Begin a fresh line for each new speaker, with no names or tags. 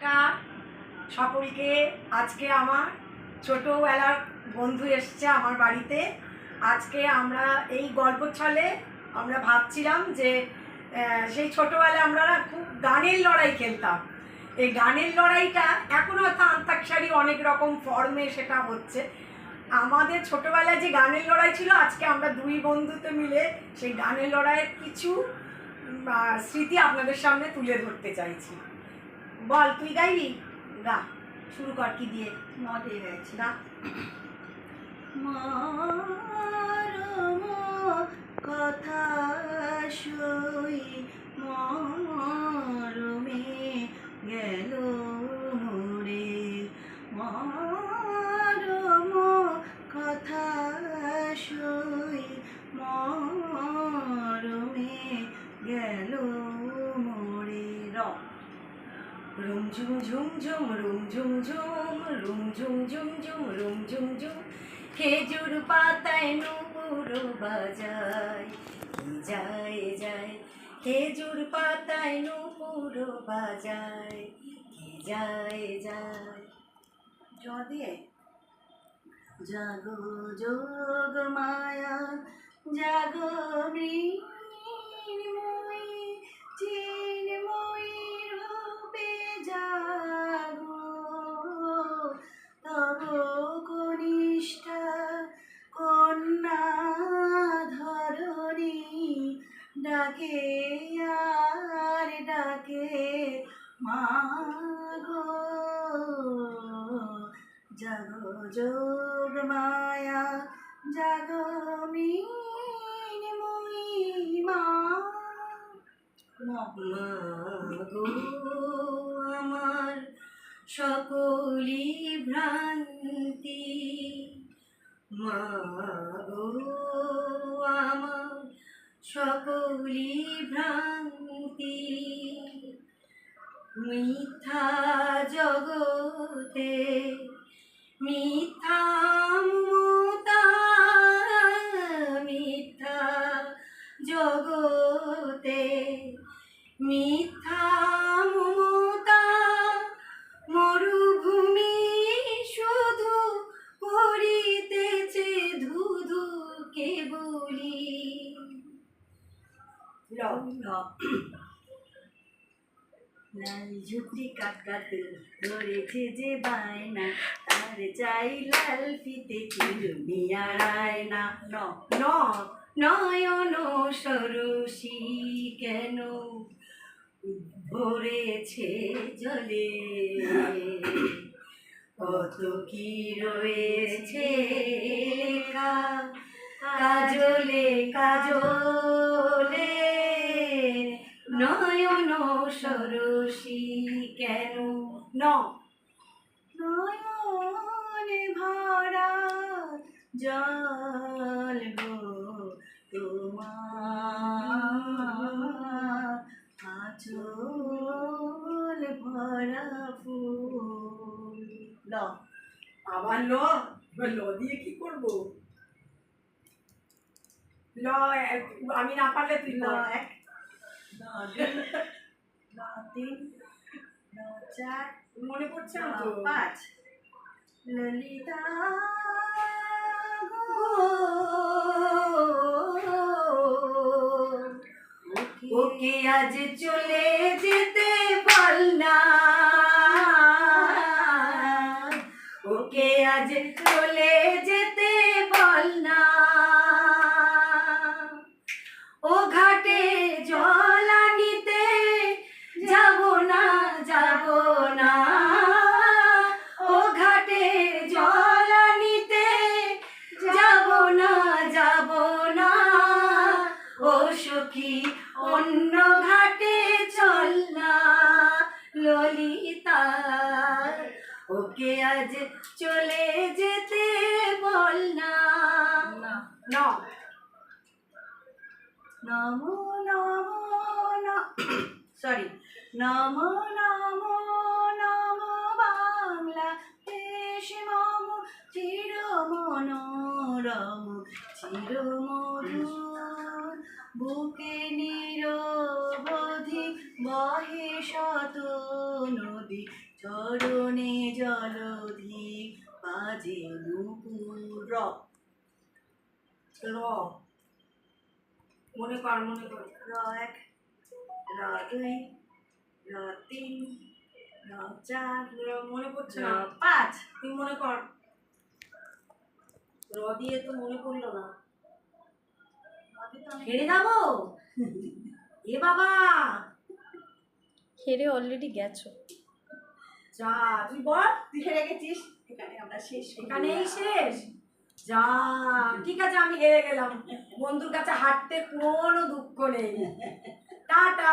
নমস্কার সকলকে। আজকে আমার ছোটোবেলার বন্ধু এসছে আমার বাড়িতে। আজকে আমরা এই গল্প ছলে আমরা ভাবছিলাম যে সেই ছোটোবেলায় আমরা খুব গানের লড়াই খেলতাম। এই গানের লড়াইটা এখন হয়তো আন্তাক্ষরী অনেক রকম ফর্মে সেটা হচ্ছে। আমাদের ছোটোবেলায় যে গানের লড়াই ছিল, আজকে আমরা দুই বন্ধুতে মিলে সেই গানের লড়াইয়ের কিছু স্মৃতি আপনাদের সামনে তুলে ধরতে চাইছি। বল, তুই গাইবি? গা, শুরু কর। কি দিয়ে?
মদে গেছি
গা।
কথা সই মরমে গেল রে, মরম কথা সই মরমে গেল মোরে। রুম ঝুম ঝুম ঝুম রুম ঝুম ঝুম রুম ঝুম ঝুম ঝুম রুম ঝুম ঝুম, খেজুর পাতায় নুপুর বাজায়, কি যায় যায়, খেজুর পাতায় নুপুর বাজায়, কি যায় যায়। দিয়ে জাগো যোগ মায়া জাগো মৃন্ময়ী চিন্ময়ী রূপে জাগো, তব কনিষ্ঠা কন্যা ধরণী ডাকে আর ডাকে মাগো। জাগো যোগ মায়া জাগো মৃন্ময়ী মা গো, আমার সকলি ভ্রান্তি, মা গো আমার সকলি ভ্রান্তি, মিথ্যা জগতে মিথ্যা মমতা, মিথ্যা জগতে মিথ্যা মমতা, মরুভূমি শুধু করিতেছে ধুধু কেবলি। লাল ঝুটি কাকাতে ধরেছে যে বায়না, তার চাই লাল ফিতে চিরুনিয়া রায়না। নয়ন সরসী কেন ভরেছে জলে, কত কি রয়েছে কাজলে কাজলে, নয়ন সরসী কেন নয়নে ভরা জল গো তোমার আঁচল ভরা ফুল।
আবার ল দিয়ে কি করবো? আমি না পারলে তুই
এক তিন চার,
মনে পড়ছে না তো।
পাঁচ। ললিতা ওকে আজ চলে যেতে বল না, ওকে আজ চলে যেতে বল না, ও ঘাটে জল আনিতে যাব না যাব না, ও ঘাটে জল আনিতে যাব না যাব না, ও সখী অন্য ঘাটে চল না ললিতা, ওকে আজ চলে যেতে বল না। নমো নমো সরি নমো নমো নমো বাংলা দেশ মম চির মনোরম চির মধুর, বুকে নিরবধি বহে শত নদী। নদী চরণে জলধি বাজে নুপুর র
র মনে কর মনে কর।
র এক র দুই র তিন র চার
মনে পড়ছে
র
না,
পাঁচ।
তুই মনে কর। র দিয়ে তো মনে পড়লো না। হেরে যাবো এ বাবা।
হেরে অলরেডি গেছো।
যা তুই বল।
তুই হেরে গেছিস, এখানে আমরা শেষ করে
এখানেই
দিলাম।
শেষ। যা ঠিক আছে, আমি হেরে গেলাম। বন্ধুর কাছে হাঁটতে কোনো দুঃখ নেই। টাটা।